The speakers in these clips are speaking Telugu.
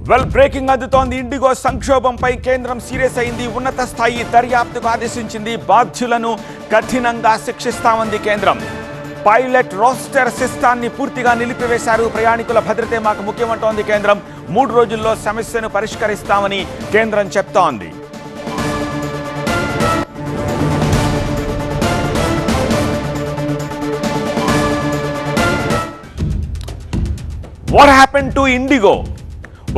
బ్రేకింగ్ అందుతోంది. ఇండిగో సంక్షోభంపై కేంద్రం సీరియస్ అయింది. ఉన్నత స్థాయి దర్యాప్తుకు ఆదేశించింది. బాధ్యులను కఠినంగా శిక్షిస్తామంది కేంద్రం. పైలట్ రోస్టర్ సిస్టాన్ని పూర్తిగా నిలిపివేశారు. ప్రయాణికుల భద్రతే మాకు ముఖ్యమంటోంది కేంద్రం. 3 రోజుల్లో సమస్యను పరిష్కరిస్తామని కేంద్రం చెప్తోంది. What happen to IndiGo?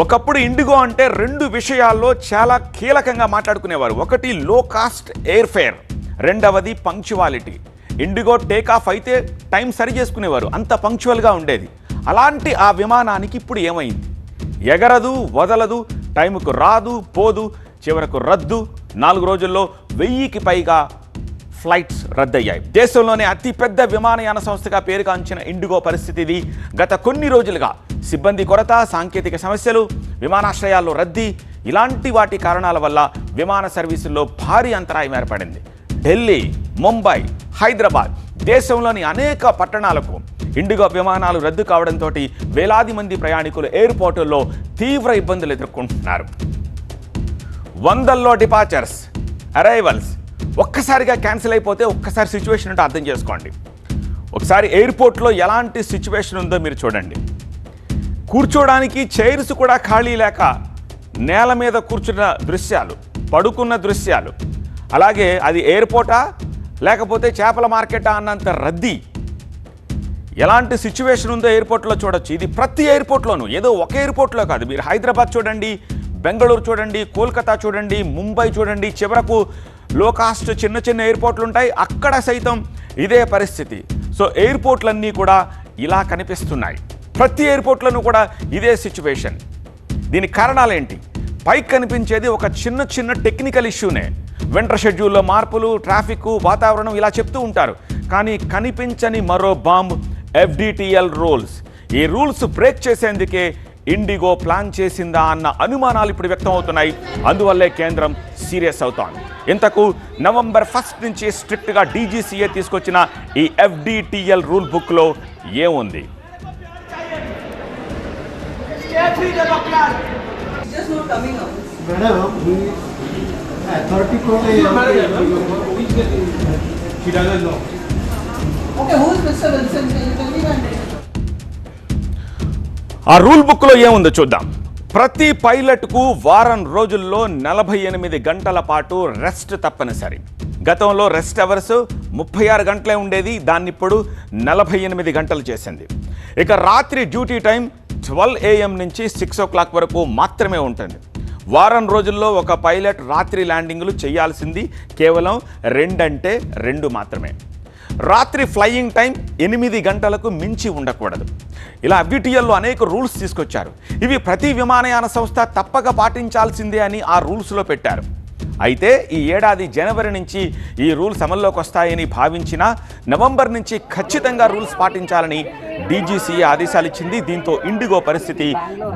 ఒకప్పుడు ఇండిగో అంటే 2 విషయాల్లో చాలా కీలకంగా మాట్లాడుకునేవారు. ఒకటి లో కాస్ట్ ఎయిర్ ఫేర్, రెండవది పంక్చువాలిటీ. ఇండిగో టేక్ ఆఫ్ అయితే టైం సరి చేసుకునేవారు, అంత పంక్చువల్గా ఉండేది. అలాంటి ఆ విమానానికి ఇప్పుడు ఏమైంది? ఎగరదు, వదలదు, టైంకు రాదు, పోదు, చివరకు రద్దు. 4 రోజుల్లో 1000కి పైగా ఫ్లైట్స్ రద్దయ్యాయి. దేశంలోనే అతిపెద్ద విమానయాన సంస్థగా పేరుగాంచిన ఇండిగో పరిస్థితి ఇది. గత కొన్ని రోజులుగా సిబ్బంది కొరత, సాంకేతిక సమస్యలు, విమానాశ్రయాల్లో రద్దీ, ఇలాంటి వాటి కారణాల వల్ల విమాన సర్వీసుల్లో భారీ అంతరాయం ఏర్పడింది. ఢిల్లీ, ముంబై, హైదరాబాద్, దేశంలోని అనేక పట్టణాలకు ఇండిగో విమానాలు రద్దు కావడంతో వేలాది మంది ప్రయాణికులు ఎయిర్పోర్టుల్లో తీవ్ర ఇబ్బందులు ఎదుర్కొంటున్నారు. వందల్లో డిపార్చర్స్, అరైవల్స్ ఒక్కసారిగా క్యాన్సిల్ అయిపోతే ఒక్కసారి సిచ్యువేషన్ అంటే అర్థం చేసుకోండి. ఒకసారి ఎయిర్పోర్ట్లో ఎలాంటి సిచ్యువేషన్ ఉందో మీరు చూడండి. కూర్చోడానికి చైర్స్ కూడా ఖాళీ లేక నేల మీద కూర్చున్న దృశ్యాలు, పడుకున్న దృశ్యాలు, అలాగే అది ఎయిర్పోర్టా లేకపోతే చేపల మార్కెటా అన్నంత రద్దీ. ఎలాంటి సిచ్యువేషన్ ఉందో ఎయిర్పోర్ట్లో చూడొచ్చు. ఇది ప్రతి ఎయిర్పోర్ట్లోనూ, ఏదో ఒక ఎయిర్పోర్ట్లో కాదు. మీరు హైదరాబాద్ చూడండి, బెంగళూరు చూడండి, కోల్కతా చూడండి, ముంబై చూడండి, చివరకు లో కాస్ట్ చిన్న చిన్న ఎయిర్పోర్ట్లు ఉంటాయి, అక్కడ సైతం ఇదే పరిస్థితి. సో ఎయిర్పోర్ట్లన్నీ కూడా ఇలా కనిపిస్తున్నాయి. ప్రతి ఎయిర్పోర్ట్లను కూడా ఇదే సిచ్యువేషన్. దీనికి కారణాలు ఏంటి? పైకి కనిపించేది ఒక చిన్న చిన్న టెక్నికల్ ఇష్యూనే. వింటర్ షెడ్యూల్లో మార్పులు, ట్రాఫిక్, వాతావరణం ఇలా చెప్తూ ఉంటారు. కానీ కనిపించని మరో బాంబ్ FDTL రూల్స్. ఈ రూల్స్ బ్రేక్ చేసేందుకే ఇండిగో ప్లాన్ చేసిందా అన్న అనుమానాలు ఇప్పుడు వ్యక్తం అవుతున్నాయి. అందువల్లే కేంద్రం సీరియస్ అవుతోంది. ఇంతకు నవంబర్ 1 నుంచి స్ట్రిక్ట్గా DGCA తీసుకొచ్చిన ఈ FDTL రూల్ బుక్లో ఏముంది? ఆ రూల్ బుక్లో ఏముందో చూద్దాం. ప్రతి పైలట్కు వారం రోజుల్లో 48 గంటల పాటు రెస్ట్ తప్పనిసరి. గతంలో రెస్ట్ అవర్స్ 36 గంటలే ఉండేది, దాన్ని ఇప్పుడు 48 గంటలు చేసింది. ఇక రాత్రి డ్యూటీ టైం 12 AM నుంచి 6 o'clock వరకు మాత్రమే ఉంటుంది. వారం రోజుల్లో ఒక పైలట్ రాత్రి ల్యాండింగ్లు చేయాల్సింది కేవలం 2 అంటే 2 మాత్రమే. రాత్రి ఫ్లయింగ్ టైం 8 గంటలకు మించి ఉండకూడదు. ఇలా FDTLలో అనేక రూల్స్ తీసుకొచ్చారు. ఇవి ప్రతి విమానయాన సంస్థ తప్పక పాటించాల్సిందే అని ఆ రూల్స్లో పెట్టారు. అయితే ఈ ఏడాది జనవరి నుంచి ఈ రూల్స్ అమల్లోకి వస్తాయని భావించిన నవంబర్ నుంచి ఖచ్చితంగా రూల్స్ పాటించాలని DGCA ఆదేశాలు ఇచ్చింది. దీంతో ఇండిగో పరిస్థితి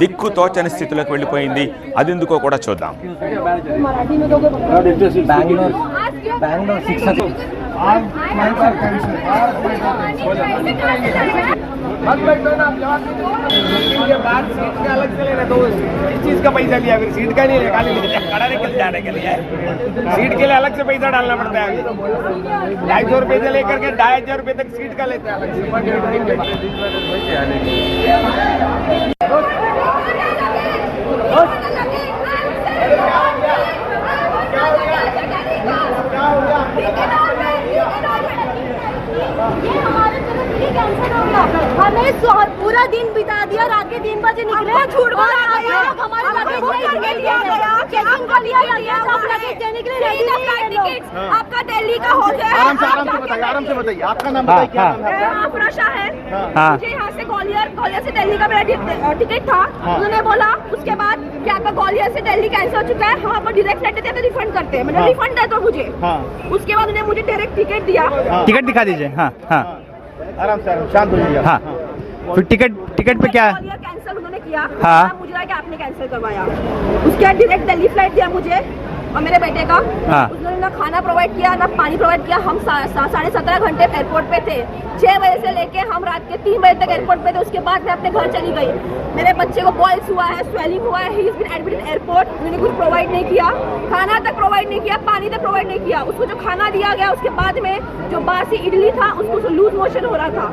దిక్కుతోచని స్థితిలోకి వెళ్ళిపోయింది. అదెందుకో కూడా చూద్దాం. मत बैठो ना आप जवाब के बाद सीट का अलग से लेना, तो इस चीज का पैसा लिया, फिर सीट का नहीं ले, खाली खड़ा निकल जाने के लिए सीट के लिए अलग से पैसा डालना पड़ता है. 250 रुपये से लेकर के 2500 रुपये तक सीट का लेते हैं. हमें पूरा दिन बिता दिया, रात के 3 बजे निकले, झूठ बोला हमारे लगेज चेकिंग कर लिया गया, आप लगेज देने के लिए रेडी नहीं. आपका दिल्ली का होटल है. आराम से बताइए आपका नाम बताइए. क्या नाम है? आफराशा है. मुझे यहाँ से ग्वालियर से दिल्ली का मेरा टिकट था. उन्होंने बोला उसके बाद कि आपका ग्वालियर से दिल्ली कैंसिल हो चुका है, हम आपको डायरेक्ट फ्लाइट देते हैं तो रिफंड करते हैं. मैंने रिफंड दे दो मुझे. उसके बाद उन्होंने मुझे डायरेक्ट टिकट दिया. टिकट दिखा दीजिए. हाँ हाँ आराम से शांत हो जाइए. हाँ फिर टिकट पे क्या? कैंसिल उन्होंने किया. हाँ मुझे लगा कि आपने कैंसिल करवाया. उसके बाद डायरेक्ट दिल्ली फ्लाइट दिया मुझे. और मेरे बेटे का। हाँ। उन्होंने ना खाना प्रोवाइड किया ना पानी प्रोवाइड किया। हम 17.5 घंटे एयरपोर्ट पे थे। 6 बजे से लेके हम रात के 3 बजे तक एयरपोर्ट पे थे। उसके बाद मैं अपने घर चली गई। मेरे बच्चे को बॉयल्स हुआ है, स्वेलिंग हुआ है, he is been admitted airport. उन्होंने कुछ प्रोवाइड नहीं किया, खाना तक प्रोवाइड नहीं किया, पानी तक प्रोवाइड नहीं किया। उसको जो खाना दिया गया उसके बाद में जो बासी इडली था उसको लूज मोशन हो रहा था।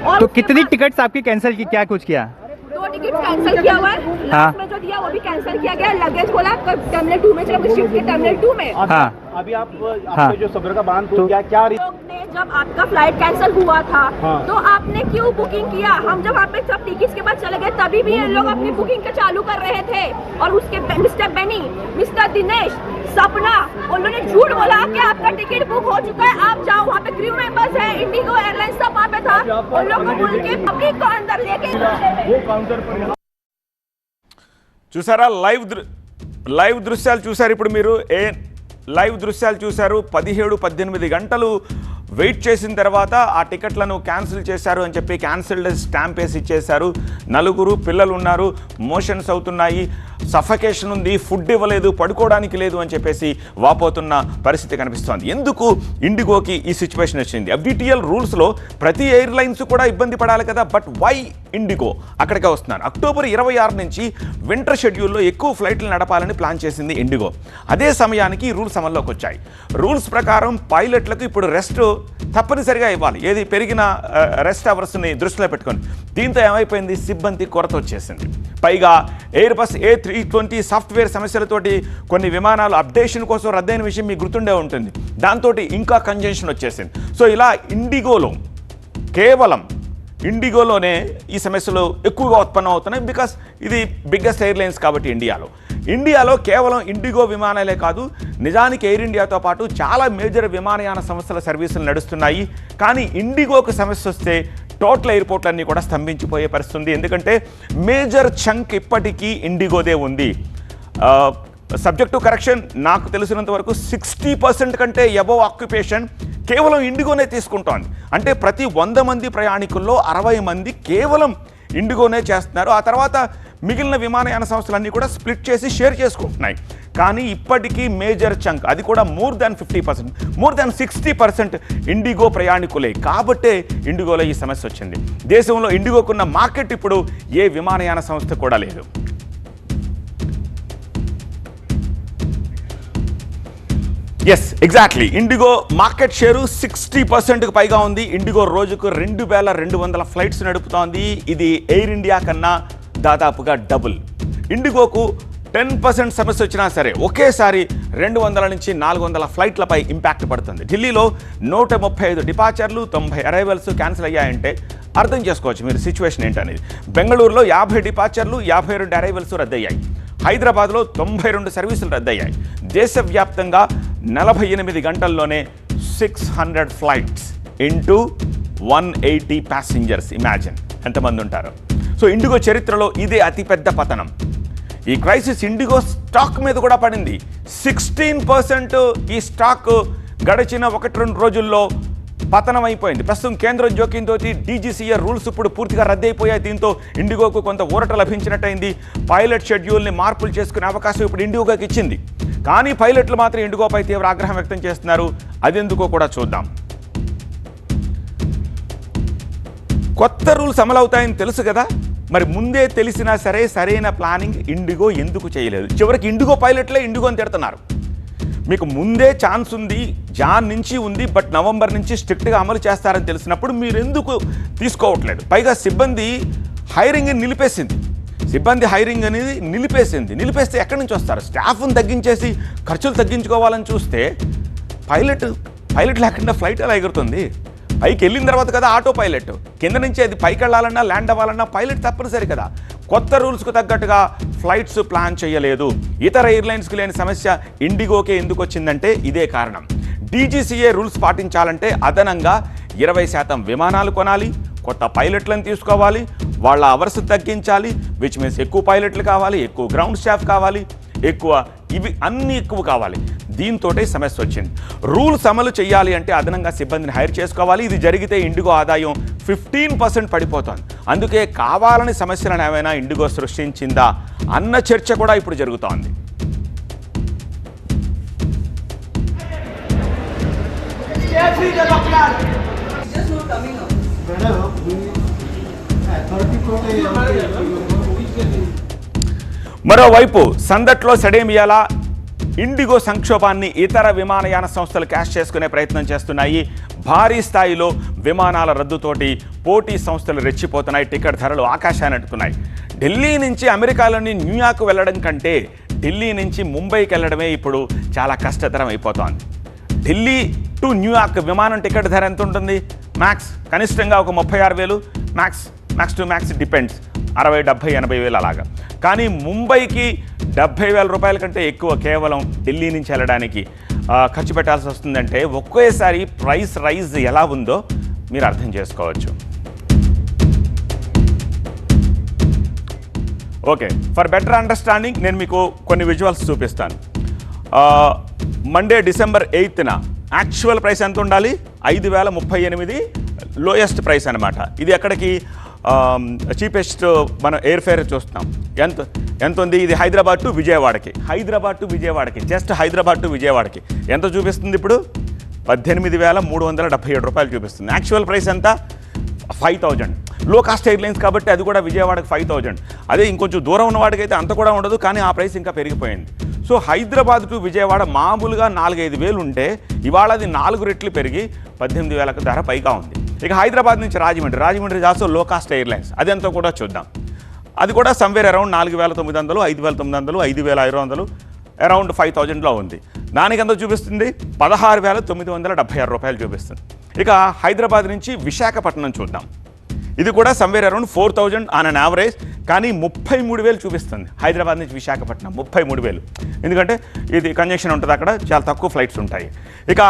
और तो उसके कितनी बाद टिकट्स आपकी कैंसिल की, क्या कुछ किया? 2 टिकट कैंसिल किया हुआ है। लास्ट में जो दिया वो भी कैंसिल किया गया। लगेज खोला टर्मिनल 2 में, चलो शिफ्ट के टर्मिनल 2 में। हाँ। अभी आप हाँ। जो सब्र का बांध टूट गया, क्या लोग ने जब आपका फ्लाइट कैंसिल हुआ था हाँ। तो आपने क्यों बुकिंग किया? हम जब आप पे सब टिकट्स के बाद चले गए तभी भी ये लोग अपनी बुकिंग का चालू कर रहे थे। और उसके मिस्टर बेनी, मिस्टर दिनेश, सपना, उन्होंने झूठ बोला कि आपका टिकट बुक हो चुका है, आप जाओ। वहाँ पे क्रू मेंबर्स है, इंडिगो एयरलाइंस सब वहाँ पे था। उन लोगों को बोल के पब्लिक को अंदर लेके చూసారా లైవ్ దృశ్యాలు చూసారు. ఇప్పుడు మీరు లైవ్ దృశ్యాలు చూశారు. 17-18 గంటలు వెయిట్ చేసిన తర్వాత ఆ టికెట్లను క్యాన్సిల్ చేశారు అని చెప్పి క్యాన్సిల్డ్ స్టాంప్ వేసి ఇచ్చేశారు. 4 పిల్లలు ఉన్నారు, మోషన్స్ అవుతున్నాయి, సఫకేషన్ ఉంది, ఫుడ్ ఇవ్వలేదు, పడుకోవడానికి లేదు అని చెప్పేసి వాపోతున్న పరిస్థితి కనిపిస్తోంది. ఎందుకు ఇండిగోకి ఈ సిచ్యువేషన్ వచ్చింది? FDTL రూల్స్లో ప్రతి ఎయిర్లైన్స్ కూడా ఇబ్బంది పడాలి కదా, బట్ వై ఇండిగో అక్కడికే వస్తున్నారు. అక్టోబర్ 26 నుంచి వింటర్ షెడ్యూల్లో ఎక్కువ ఫ్లైట్లు నడపాలని ప్లాన్ చేసింది ఇండిగో. అదే సమయానికి రూల్స్ అమల్లోకి వచ్చాయి. రూల్స్ ప్రకారం పైలట్లకు ఇప్పుడు రెస్ట్ తప్పనిసరిగా ఇవ్వాలి, ఏది పెరిగిన రెస్ట్ అవర్స్ని దృష్టిలో పెట్టుకొని. దీంతో ఏమైపోయింది? సిబ్బంది కొరత వచ్చేసింది. పైగా ఎయిర్బస్ A320 సాఫ్ట్వేర్ సమస్యలతోటి కొన్ని విమానాలు అప్డేషన్ కోసం రద్దయిన విషయం మీకు గుర్తుండే ఉంటుంది. దాంతో ఇంకా కంజెన్షన్ వచ్చేసింది. సో ఇలా ఇండిగోలోనే ఈ సమస్యలు ఎక్కువగా ఉత్పన్నం అవుతున్నాయి. బికాస్ ఇది బిగ్గెస్ట్ ఎయిర్లైన్స్ కాబట్టి ఇండియాలో కేవలం ఇండిగో విమానాలే కాదు, నిజానికి ఎయిర్ ఇండియాతో పాటు చాలా మేజర్ విమానయాన సంస్థల సర్వీసులు నడుస్తున్నాయి. కానీ ఇండిగోకు సమస్య వస్తే టోటల్ ఎయిర్పోర్ట్లన్నీ కూడా స్తంభించిపోయే పరిస్థితి. ఎందుకంటే మేజర్ చంక్ ఇప్పటికీ ఇండిగోదే ఉంది. సబ్జెక్ట్ టు కరెక్షన్, నాకు తెలిసినంత వరకు 60% కంటే అబవ్ ఆక్యుపేషన్ కేవలం ఇండిగోనే తీసుకుంటోంది. అంటే ప్రతి 100 మంది ప్రయాణికుల్లో 60 మంది కేవలం ఇండిగోనే చేస్తున్నారు. ఆ తర్వాత మిగిలిన విమానయాన సంస్థలన్నీ కూడా స్ప్లిట్ చేసి షేర్ చేసుకుంటున్నాయి. కానీ ఇప్పటికీ మేజర్ చంక్, అది కూడా more than 50%, more than 60% IndiGo ప్రయాణికులే. కాబట్టే ఇండిగోలో ఈ సమస్య వచ్చింది. దేశంలో ఇండిగోకున్న మార్కెట్ ఇప్పుడు ఏ విమానయాన సంస్థ కూడా లేదు. Yes, exactly. IndiGo market share 60%కు పైగా ఉంది. ఇండిగో రోజుకు 2200 ఫ్లైట్స్ నడుపుతోంది. ఇది ఎయిర్ ఇండియా కన్నా దాదాపుగా డబుల్. ఇండిగోకు 10% సమస్య వచ్చినా సరే ఒకేసారి 200 నుంచి 400 ఫ్లైట్లపై ఇంపాక్ట్ పడుతుంది. ఢిల్లీలో 135 డిపార్చర్లు, 90 అరైవల్స్ క్యాన్సిల్ అయ్యాయంటే అర్థం చేసుకోవచ్చు మీరు సిచ్యువేషన్ ఏంటనేది. బెంగళూరులో 50 డిపార్చర్లు, 52 అరైవల్స్ రద్దయ్యాయి. హైదరాబాద్లో 92 సర్వీసులు రద్దయ్యాయి. దేశవ్యాప్తంగా 48 గంటల్లోనే 600 ఫ్లైట్స్ ఇంటూ 180 ప్యాసింజర్స్. ఇమాజిన్ ఎంతమంది ఉంటారు. సో ఇండిగో చరిత్రలో ఇదే అతిపెద్ద పతనం. ఈ క్రైసిస్ ఇండిగో స్టాక్ మీద కూడా పడింది. 16% ఈ స్టాక్ గడిచిన 1-2 రోజుల్లో పతనం అయిపోయింది. ప్రస్తుతం కేంద్రం జోక్యంతో DGCA రూల్స్ ఇప్పుడు పూర్తిగా రద్దయిపోయాయి. దీంతో ఇండిగోకు కొంత ఊరట లభించినట్టయింది. పైలట్ షెడ్యూల్ని మార్పులు చేసుకునే అవకాశం ఇప్పుడు ఇండిగోకి ఇచ్చింది. కానీ పైలట్లు మాత్రం ఇండిగోపై తీవ్ర ఆగ్రహం వ్యక్తం చేస్తున్నారు. అదెందుకో కూడా చూద్దాం. కొత్త రూల్స్ అమలవుతాయని తెలుసు కదా, మరి ముందే తెలిసినా సరే సరైన ప్లానింగ్ ఇండిగో ఎందుకు చేయలేదు? చివరికి ఇండిగో పైలట్లే ఇండిగోని తిడుతున్నారు. మీకు ముందే ఛాన్స్ ఉంది, జాన్ నుంచి ఉంది, బట్ నవంబర్ నుంచి స్ట్రిక్ట్గా అమలు చేస్తారని తెలిసినప్పుడు మీరు ఎందుకు తీసుకోవట్లేదు? పైగా సిబ్బంది హైరింగ్ నిలిపేసింది. నిలిపేస్తే ఎక్కడి నుంచి వస్తారు? స్టాఫ్ను తగ్గించేసి ఖర్చులు తగ్గించుకోవాలని చూస్తే పైలట్ లేకుండా ఫ్లైట్ ఎలా ఎగురుతుంది? పైకి వెళ్ళిన తర్వాత కదా ఆటో పైలట్, కింద నుంచి అది పైకి వెళ్ళాలన్నా ల్యాండ్ అవ్వాలన్నా పైలట్ తప్పనిసరి కదా. కొత్త రూల్స్కు తగ్గట్టుగా ఫ్లైట్స్ ప్లాన్ చేయలేదు. ఇతర ఎయిర్లైన్స్కి లేని సమస్య ఇండిగోకే ఎందుకు వచ్చిందంటే ఇదే కారణం. DGCA రూల్స్ పాటించాలంటే అదనంగా 20% విమానాలు కొనాలి, కొత్త పైలట్లను తీసుకోవాలి, వాళ్ళ అవర్స్ తగ్గించాలి, విచ్ మీన్స్ ఎక్కువ పైలట్లు కావాలి, ఎక్కువ గ్రౌండ్ స్టాఫ్ కావాలి, ఇవి అన్నీ ఎక్కువ కావాలి. దీంతో సమస్య వచ్చింది. రూల్స్ అమలు చేయాలి అంటే అదనంగా సిబ్బందిని హైర్ చేసుకోవాలి. ఇది జరిగితే ఇండిగో ఆదాయం 15% పడిపోతుంది. అందుకే కావాలని సమస్యలను ఏమైనా ఇండిగో సృష్టించిందా అన్న చర్చ కూడా ఇప్పుడు జరుగుతోంది. మరోవైపు సందట్లో సడేమియాల ఇండిగో సంక్షోభాన్ని ఇతర విమానయాన సంస్థలు క్యాష్ చేసుకునే ప్రయత్నం చేస్తున్నాయి. భారీ స్థాయిలో విమానాల రద్దుతోటి పోటీ సంస్థలు రెచ్చిపోతున్నాయి. టికెట్ ధరలు ఆకాశాన్ని అంటున్నాయి. ఢిల్లీ నుంచి అమెరికాలోని న్యూయార్క్ వెళ్ళడం కంటే ఢిల్లీ నుంచి ముంబైకి వెళ్ళడమే ఇప్పుడు చాలా కష్టతరం అయిపోతోంది. ఢిల్లీ టు న్యూయార్క్ విమానం టికెట్ ధర ఎంత ఉంటుంది? మ్యాక్స్ కనిష్టంగా ఒక 36,000, మ్యాక్స్ టు మ్యాక్స్ డిపెండ్స్ 60, 70, 80,000 అలాగా. కానీ ముంబైకి 70,000 రూపాయల కంటే ఎక్కువ కేవలం ఢిల్లీ నుంచి వెళ్ళడానికి ఖర్చు పెట్టాల్సి వస్తుందంటే ఒకేసారి ప్రైస్ రైజ్ ఎలా ఉందో మీరు అర్థం చేసుకోవచ్చు. ఓకే, ఫర్ బెటర్ అండర్స్టాండింగ్ నేను మీకు కొన్ని విజువల్స్ చూపిస్తాను. మండే December 8న యాక్చువల్ ప్రైస్ ఎంత ఉండాలి? 5,038 లోయెస్ట్ ప్రైస్ అనమాట. ఇది ఎక్కడికి చీపెస్ట్ మనం ఎయిర్ ఫేర్ చూస్తున్నాం. ఎంత ఉంది? ఇది హైదరాబాద్ టు విజయవాడకి, జస్ట్ హైదరాబాద్ టు విజయవాడకి ఎంత చూపిస్తుంది ఇప్పుడు? 18,377 రూపాయలు చూపిస్తుంది. యాక్చువల్ ప్రైస్ ఎంత? 5,000. లో కాస్ట్ ఎయిర్లైన్స్ కాబట్టి అది కూడా విజయవాడకి 5,000. అదే ఇంకొంచెం దూరం ఉన్న వాడికి అయితే అంత కూడా ఉండదు, కానీ ఆ ప్రైస్ ఇంకా పెరిగిపోయింది. సో హైదరాబాద్ టు విజయవాడ మామూలుగా 4-5 వేలు ఉంటే ఇవాళ అది 4 రెట్లు పెరిగి 18,000 ధర పైగా ఉంది. ఇక హైదరాబాద్ నుంచి Rajahmundry also low cost airlines, అదెంతో కూడా చూద్దాం. అది కూడా సమ్వేర్ అరౌండ్ 4,900, 5,900, 5,500, అరౌండ్ 5,000లో ఉంది. దానికి ఎంత చూపిస్తుంది? 16,976 రూపాయలు చూపిస్తుంది. ఇక హైదరాబాద్ నుంచి విశాఖపట్నం చూద్దాం. ఇది కూడా somewhere around 4,000 on an average, కానీ 33,000 చూపిస్తుంది. హైదరాబాద్ నుంచి విశాఖపట్నం 33,000. ఎందుకంటే ఇది కంజెక్షన్ ఉంటుంది, అక్కడ చాలా తక్కువ ఫ్లైట్స్ ఉంటాయి. ఇక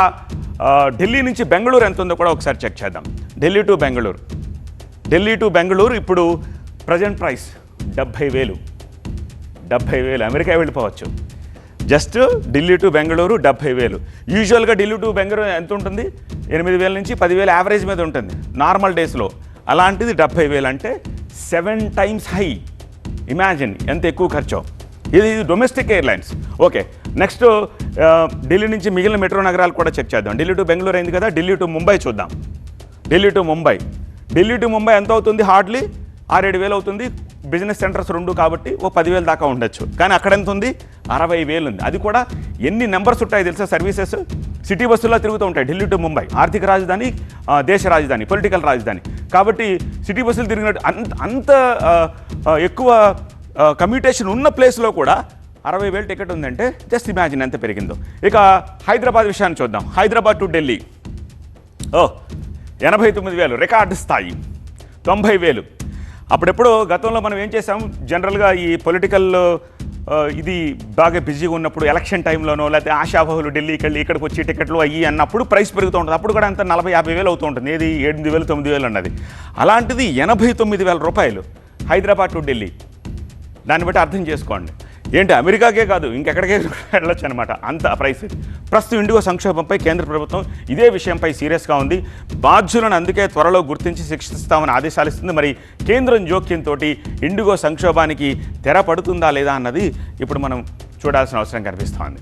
ఢిల్లీ నుంచి బెంగళూరు ఎంత ఉందో కూడా ఒకసారి చెక్ చేద్దాం. ఢిల్లీ టు బెంగళూరు ఇప్పుడు ప్రజెంట్ ప్రైస్ 70,000. అమెరికా వెళ్ళిపోవచ్చు. Just Delhi to Bengaluru 70,000. యూజువల్గా ఢిల్లీ టు బెంగళూరు ఎంత ఉంటుంది? 8,000 నుంచి 10,000 యావరేజ్ మీద ఉంటుంది నార్మల్ డేస్లో. అలాంటిది 70,000 అంటే 7 times హై. ఇమాజిన్ ఎంత ఎక్కువ ఖర్చు. ఇది domestic airlines. Okay, next Delhi నుంచి మిగిలిన మెట్రో నగరాలు కూడా చెక్ చేద్దాం. ఢిల్లీ టు బెంగళూరు అయింది కదా, ఢిల్లీ టు ముంబై చూద్దాం. ఢిల్లీ టు ముంబై ఎంత అవుతుంది? హార్డ్లీ 6-7 అవుతుంది. బిజినెస్ సెంటర్స్ 2 కాబట్టి ఓ 10,000 దాకా ఉండొచ్చు. కానీ అక్కడ ఎంత ఉంది? 60,000 ఉంది. అది కూడా ఎన్ని నెంబర్స్ ఉంటాయి తెలుసా? సర్వీసెస్ సిటీ బస్సుల్లో తిరుగుతూ ఉంటాయి. ఢిల్లీ టు ముంబై ఆర్థిక రాజధాని, దేశ రాజధాని, పొలిటికల్ రాజధాని కాబట్టి సిటీ బస్సులు తిరిగినట్టు అంత ఎక్కువ కమ్యూటేషన్ ఉన్న ప్లేస్లో కూడా 60,000 టికెట్ ఉందంటే జస్ట్ ఇమాజిన్ ఎంత పెరిగిందో. ఇక హైదరాబాద్ విషయాన్ని చూద్దాం. హైదరాబాద్ టు ఢిల్లీ 89,000 రికార్డు స్థాయి. 90,000. అప్పుడెప్పుడు గతంలో మనం ఏం చేసాం, జనరల్గా ఈ పొలిటికల్ ఇది బాగా బిజీగా ఉన్నప్పుడు ఎలక్షన్ టైంలోనో లేకపోతే ఆశాభావులు ఢిల్లీకి వెళ్ళి ఇక్కడికి వచ్చి టికెట్లు అయ్యి అన్నప్పుడు ప్రైస్ పెరుగుతూ ఉంటుంది. అప్పుడు కూడా అంత 40-50,000 అవుతూ ఉంటుంది. ఏది 8,000, 9,000 అన్నది. అలాంటిది 89,000 రూపాయలు హైదరాబాద్ టు ఢిల్లీ. దాన్ని బట్టి అర్థం చేసుకోండి. ఏంటి అమెరికాకే కాదు ఇంకెక్కడికే వెళ్ళొచ్చు అనమాట, అంత ప్రైస్. ప్రస్తుతం ఇండిగో సంక్షోభంపై కేంద్ర ప్రభుత్వం ఇదే విషయంపై సీరియస్గా ఉంది. బాధ్యులను అందుకే త్వరలో గుర్తించి శిక్షిస్తామని ఆదేశాలు ఇస్తుంది. మరి కేంద్రం జోక్యంతో ఇండిగో సంక్షోభానికి తెర పడుతుందా లేదా అన్నది ఇప్పుడు మనం చూడాల్సిన అవసరం కనిపిస్తోంది.